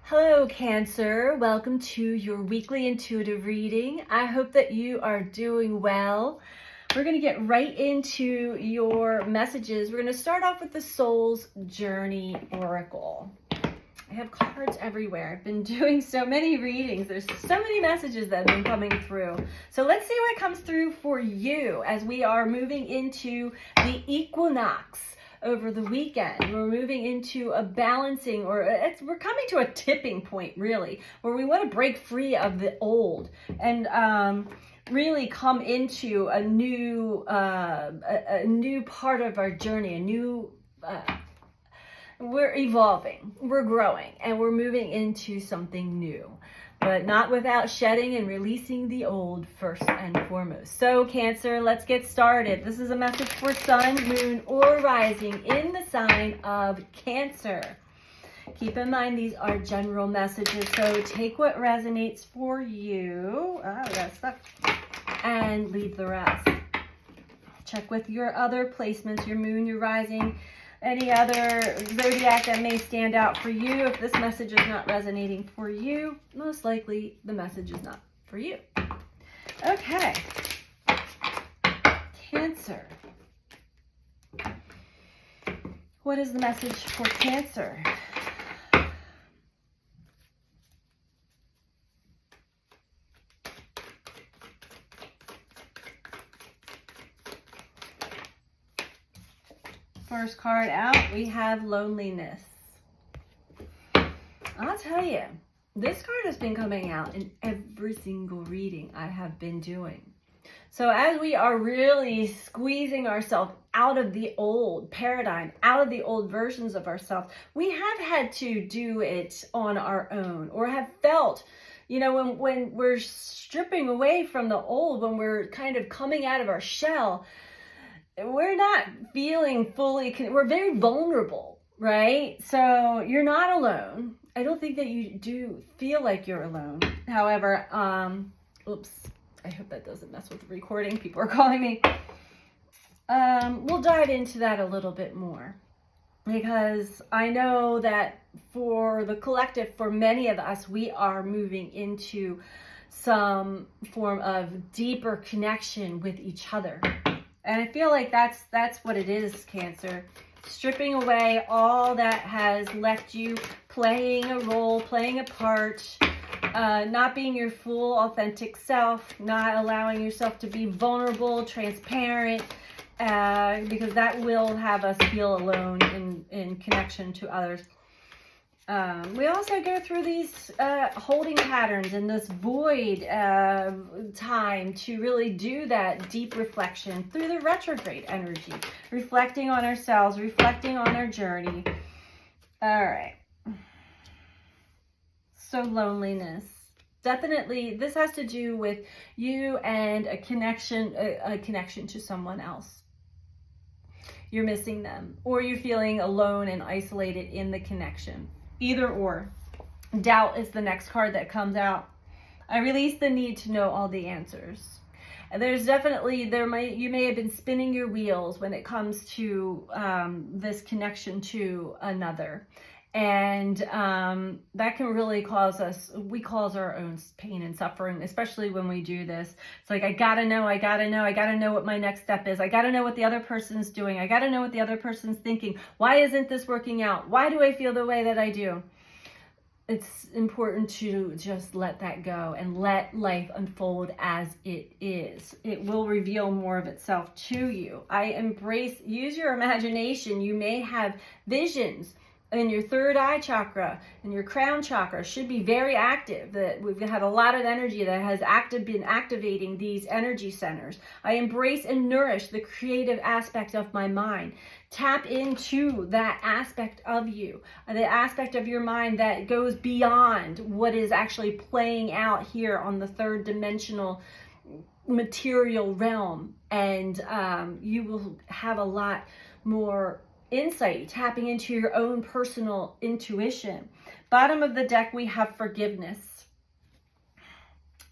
Hello, Cancer. Welcome to your weekly intuitive reading. I hope that you are doing well. We're going to get right into your messages. We're going to start off with the Soul's Journey Oracle. I have cards everywhere. I've been doing so many readings. There's so many messages that have been coming through. So let's see what comes through for you as we are moving into the equinox. Over the weekend, we're moving into a balancing, we're coming to a tipping point, really, where we want to break free of the old and really come into a new part of our journey. We're evolving, we're growing, and we're moving into something new. But not without shedding and releasing the old first and foremost. So Cancer, let's get started. This is a message for Sun, Moon, or Rising in the sign of Cancer. Keep in mind these are general messages, so take what resonates for you. That's stuck. And leave the rest. Check with your other placements, your Moon, your Rising, any other zodiac that may stand out for you. If this message is not resonating for you, most likely the message is not for you. Okay. Cancer. What is the message for Cancer? First card out, we have loneliness. I'll tell you, this card has been coming out in every single reading I have been doing. So as we are really squeezing ourselves out of the old paradigm, out of the old versions of ourselves, we have had to do it on our own, or have felt, you know, when we're stripping away from the old, when we're kind of coming out of our shell, we're not feeling fully, we're very vulnerable, right? So you're not alone. I don't think that you do feel like you're alone. However, oops, I hope that doesn't mess with the recording. People are calling me. We'll dive into that a little bit more, because I know that for the collective, for many of us, we are moving into some form of deeper connection with each other. And I feel like that's what it is, Cancer. Stripping away all that has left you playing a role, playing a part, not being your full, authentic self, not allowing yourself to be vulnerable, transparent, because that will have us feel alone in connection to others. We also go through these holding patterns and this void time to really do that deep reflection through the retrograde energy, reflecting on ourselves, reflecting on our journey. All right. So loneliness. Definitely, this has to do with you and a connection to someone else. You're missing them, or you're feeling alone and isolated in the connection. Either or. Doubt is the next card that comes out. I release the need to know all the answers. And there's definitely, you may have been spinning your wheels when it comes to this connection to another. And that can really cause our own pain and suffering, especially when we do this. It's like, I gotta know what my next step is. I gotta know what the other person's doing. I gotta know what the other person's thinking. Why isn't this working out? Why do I feel the way that I do? It's important to just let that go and let life unfold as it is. It will reveal more of itself to you. Use your imagination. You may have visions in your third eye chakra and your crown chakra should be very active. That we've had a lot of energy that has been activating these energy centers. I embrace and nourish the creative aspect of my mind. Tap into that aspect of you, the aspect of your mind that goes beyond what is actually playing out here on the third dimensional material realm. And you will have a lot more insight, tapping into your own personal intuition. Bottom of the deck, we have forgiveness.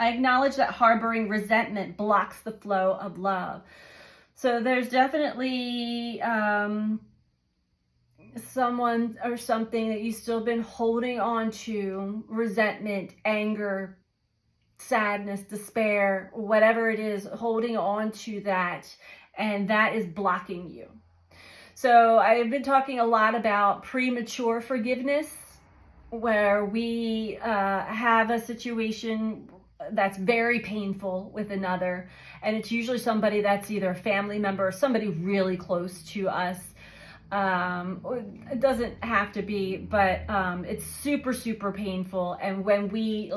I acknowledge that harboring resentment blocks the flow of love. So there's definitely someone or something that you've still been holding on to, resentment, anger, sadness, despair, whatever it is, holding on to that, and that is blocking you. So I've been talking a lot about premature forgiveness, where we have a situation that's very painful with another, and it's usually somebody that's either a family member or somebody really close to us. It doesn't have to be, but it's super, super painful. And when we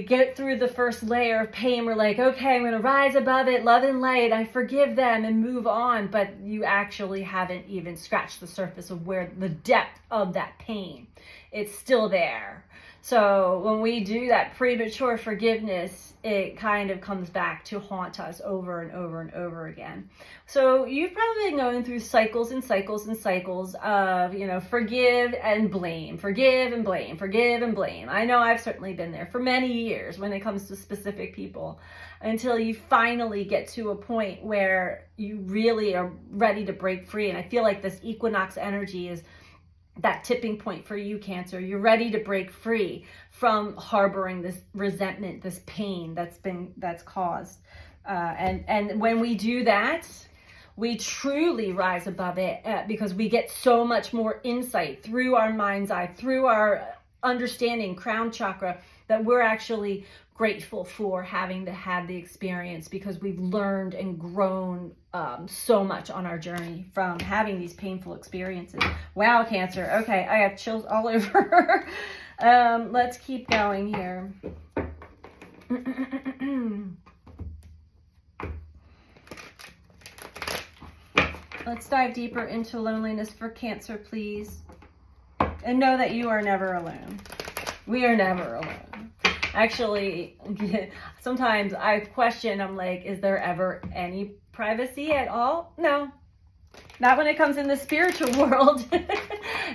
get through the first layer of pain, we're like, okay, I'm going to rise above it, love and light, I forgive them and move on. But you actually haven't even scratched the surface of where the depth of that pain. It's still there. So when we do that premature forgiveness, it kind of comes back to haunt us over and over and over again. So you've probably been going through cycles and cycles and cycles of, forgive and blame, forgive and blame, forgive and blame. I know I've certainly been there for many years when it comes to specific people, until you finally get to a point where you really are ready to break free. And I feel like this equinox energy is that tipping point for you, Cancer. You're ready to break free from harboring this resentment, this pain that's caused. And when we do that, we truly rise above it, because we get so much more insight through our mind's eye, through our understanding, crown chakra, that we're actually grateful for having had the experience, because we've learned and grown so much on our journey from having these painful experiences. Wow, Cancer. Okay, I have chills all over. Let's keep going here. Let's dive deeper into loneliness for Cancer, please. And know that you are never alone. We are never alone. Actually, sometimes I question, I'm like, is there ever any privacy at all? No. Not when it comes in the spiritual world.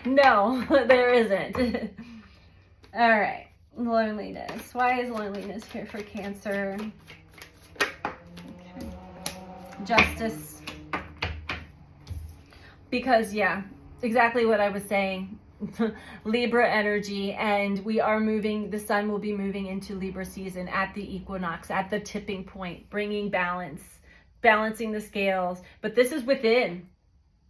No, there isn't. All right. Loneliness. Why is loneliness here for Cancer? Okay. Justice. Because, yeah, exactly what I was saying. Libra energy, and we are moving, the sun will be moving into Libra season at the equinox, at the tipping point, bringing balance, balancing the scales. But this is within.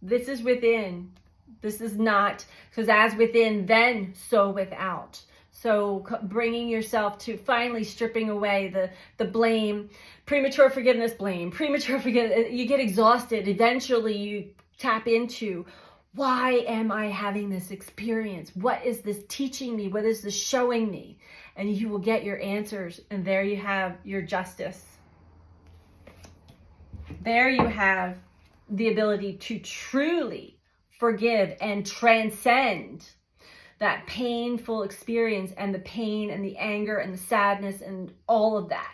This is within. This is not, because as within, then so without. So bringing yourself to finally stripping away the blame, premature forgiveness, blame, premature forgiveness. You get exhausted. Eventually you tap into, why am I having this experience? What is this teaching me? What is this showing me? And you will get your answers. And there you have your justice. There you have the ability to truly forgive and transcend that painful experience, and the pain and the anger and the sadness and all of that.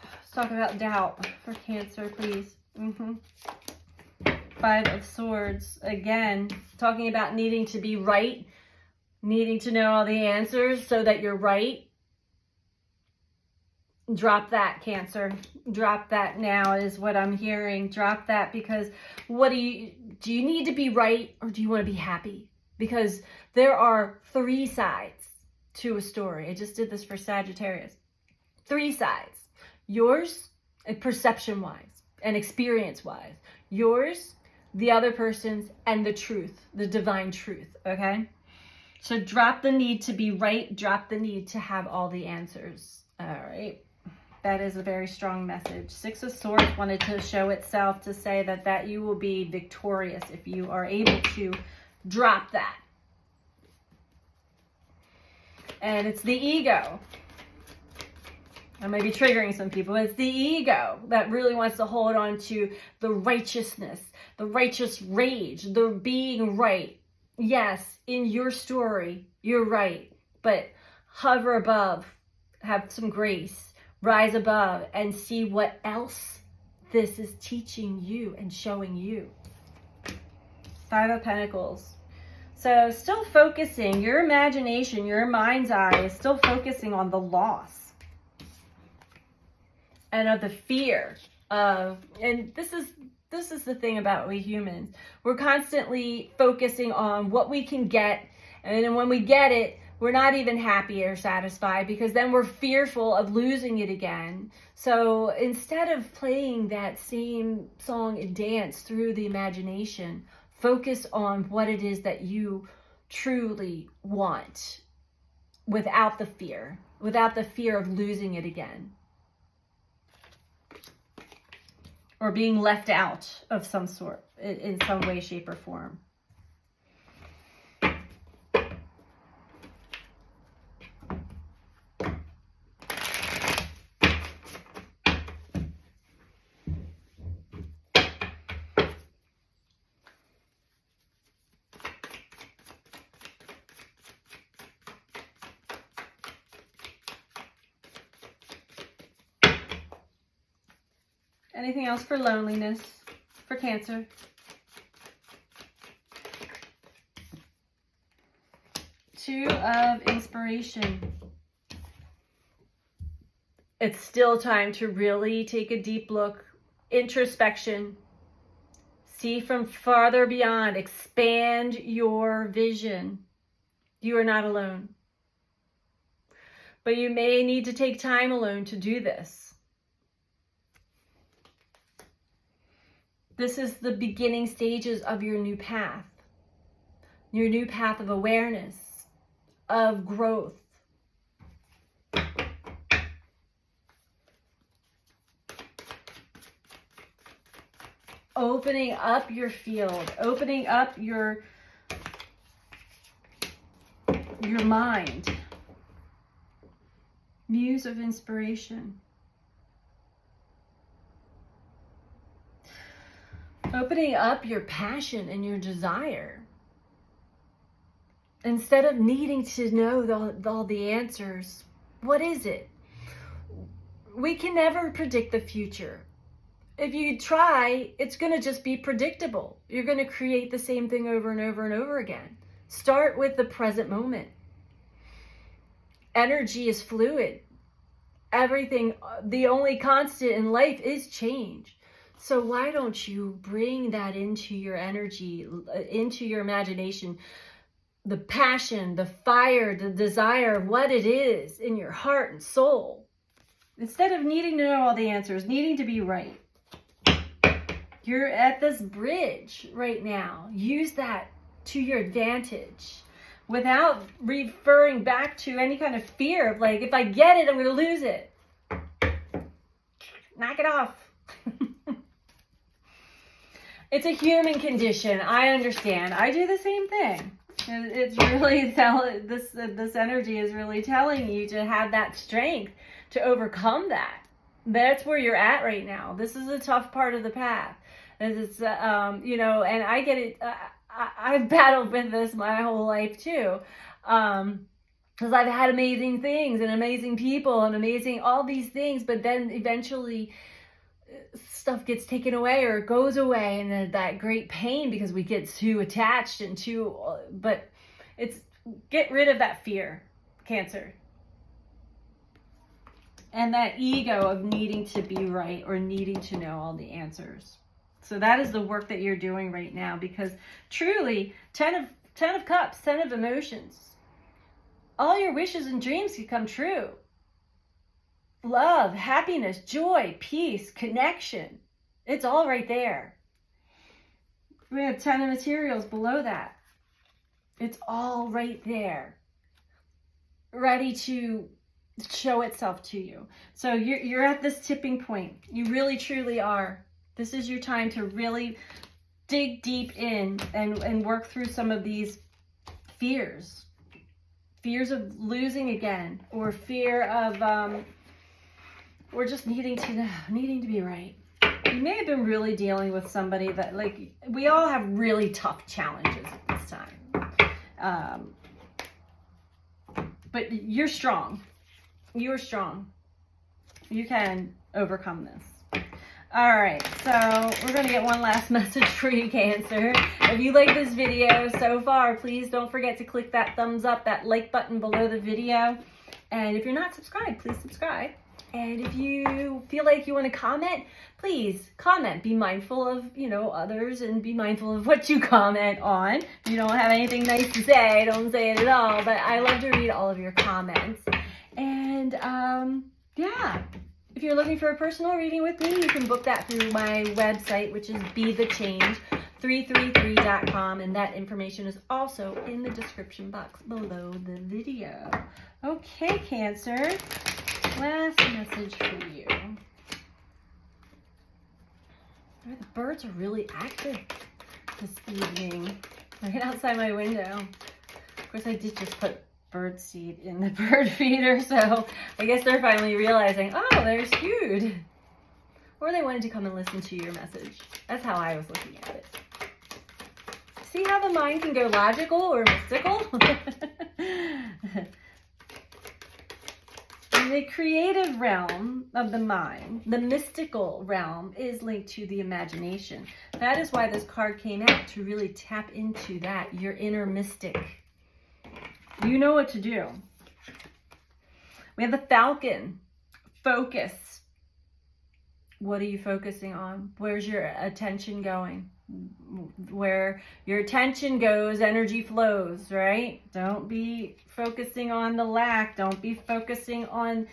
Let's talk about doubt for Cancer, please. 5 of Swords. Again, talking about needing to be right, needing to know all the answers so that you're right. Drop that, Cancer. Drop that now is what I'm hearing. Drop that, because what do you need to be right, or do you want to be happy? Because there are 3 sides to a story. I just did this for Sagittarius. 3 sides. Yours, perception-wise and experience-wise. Yours, the other person's, and the truth, the divine truth, okay? So drop the need to be right. Drop the need to have all the answers. All right. That is a very strong message. 6 of Swords wanted to show itself to say that you will be victorious if you are able to drop that. And it's the ego. I may be triggering some people. It's the ego that really wants to hold on to the righteousness, the righteous rage, the being right. Yes, in your story, you're right. But hover above, have some grace. Rise above and see what else this is teaching you and showing you. 5 of Pentacles. So still focusing, your imagination, your mind's eye is still focusing on the loss and of the fear of, and this is This is the thing about we humans. We're constantly focusing on what we can get. And then when we get it, we're not even happy or satisfied, because then we're fearful of losing it again. So instead of playing that same song and dance through the imagination, focus on what it is that you truly want without the fear of losing it again, or being left out of some sort, in some way, shape, or form. Anything else for loneliness, for Cancer? Two of Inspiration. It's still time to really take a deep look, introspection, see from farther beyond, expand your vision. You are not alone. But you may need to take time alone to do this. This is the beginning stages of your new path of awareness, of growth. Opening up your field, opening up your mind. Muse of Inspiration. Opening up your passion and your desire. Instead of needing to know all the answers, what is it? We can never predict the future. If you try, it's going to just be predictable. You're going to create the same thing over and over and over again. Start with the present moment. Energy is fluid. Everything, the only constant in life is change. So why don't you bring that into your energy, into your imagination, the passion, the fire, the desire of what it is in your heart and soul, instead of needing to know all the answers, needing to be right. You're at this bridge right now. Use that to your advantage without referring back to any kind of fear of like, if I get it, I'm going to lose it. Knock it off. It's a human condition. I understand. I do the same thing. It's really this energy is really telling you to have that strength to overcome that. That's where you're at right now. This is a tough part of the path. It's and I get it. I've battled with this my whole life too, because I've had amazing things and amazing people and amazing all these things, but then eventually stuff gets taken away or goes away, and then that great pain because we get too attached and but it's get rid of that fear, Cancer, and that ego of needing to be right or needing to know all the answers. So that is the work that you're doing right now, because truly 10 of Cups, 10 of Emotions, all your wishes and dreams can come true. Love, happiness, joy, peace, connection. It's all right there. We have 10 of Materials below that. It's all right there. Ready to show itself to you. So you're at this tipping point. You really, truly are. This is your time to really dig deep in and work through some of these fears. Fears of losing again, or fear of or just needing to be right. You may have been really dealing with somebody that, like, we all have really tough challenges at this time. But you're strong. You're strong. You can overcome this. All right, so we're going to get one last message for you, Cancer. If you like this video so far, please don't forget to click that thumbs up, that like button below the video. And if you're not subscribed, please subscribe. And if you feel like you want to comment, please comment. Be mindful of, others, and be mindful of what you comment on. If you don't have anything nice to say, don't say it at all. But I love to read all of your comments. And yeah, if you're looking for a personal reading with me, you can book that through my website, which is BeTheChange333.com. And that information is also in the description box below the video. Okay, Cancer. Last message for you. The birds are really active this evening. Right outside my window. Of course, I did just put bird seed in the bird feeder, so I guess they're finally realizing, oh, there's food. Or they wanted to come and listen to your message. That's how I was looking at it. See how the mind can go logical or mystical? The creative realm of the mind, the mystical realm, is linked to the imagination. That is why this card came out, to really tap into that, your inner mystic. You know what to do. We have the Falcon. Focus. What are you focusing on? Where's your attention going? Where your attention goes, energy flows, right? Don't be focusing on the lack. Don't be focusing on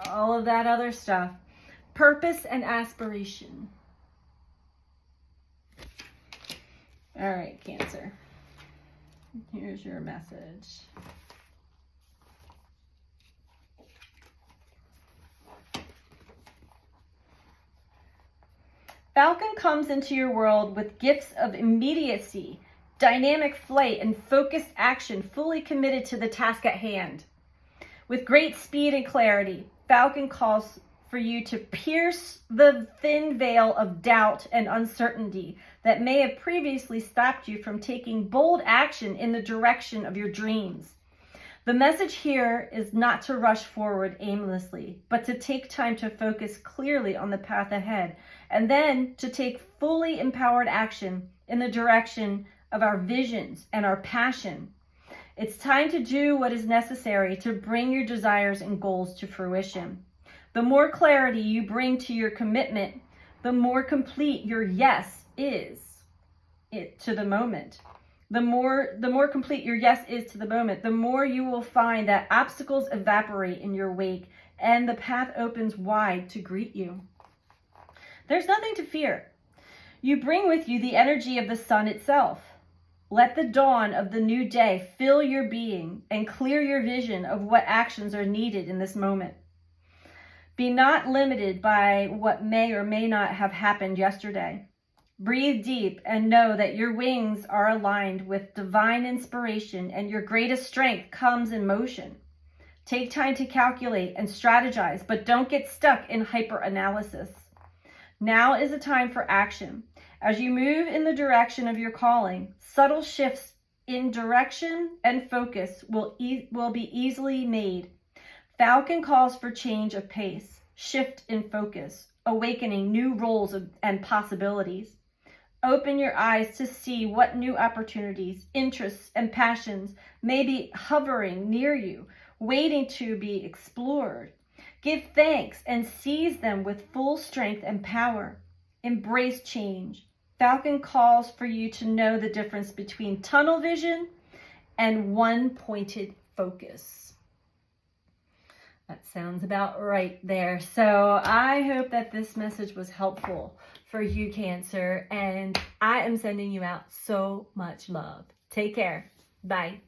all of that other stuff. Purpose and aspiration. All right, Cancer. Here's your message. Falcon comes into your world with gifts of immediacy, dynamic flight, and focused action, fully committed to the task at hand. With great speed and clarity, Falcon calls for you to pierce the thin veil of doubt and uncertainty that may have previously stopped you from taking bold action in the direction of your dreams. The message here is not to rush forward aimlessly, but to take time to focus clearly on the path ahead, and then to take fully empowered action in the direction of our visions and our passion. It's time to do what is necessary to bring your desires and goals to fruition. The more clarity you bring to your commitment, the more complete your yes is to the moment. The more complete your yes is to the moment, the more you will find that obstacles evaporate in your wake and the path opens wide to greet you. There's nothing to fear. You bring with you the energy of the sun itself. Let the dawn of the new day fill your being and clear your vision of what actions are needed in this moment. Be not limited by what may or may not have happened yesterday. Breathe deep and know that your wings are aligned with divine inspiration and your greatest strength comes in motion. Take time to calculate and strategize, but don't get stuck in hyper-analysis. Now is the time for action. As you move in the direction of your calling, subtle shifts in direction and focus will be easily made. Falcon calls for change of pace, shift in focus, awakening new roles and possibilities. Open your eyes to see what new opportunities, interests, and passions may be hovering near you, waiting to be explored. Give thanks and seize them with full strength and power. Embrace change. Falcon calls for you to know the difference between tunnel vision and one-pointed focus. That sounds about right there. So I hope that this message was helpful for you, Cancer, and I am sending you out so much love. Take care. Bye.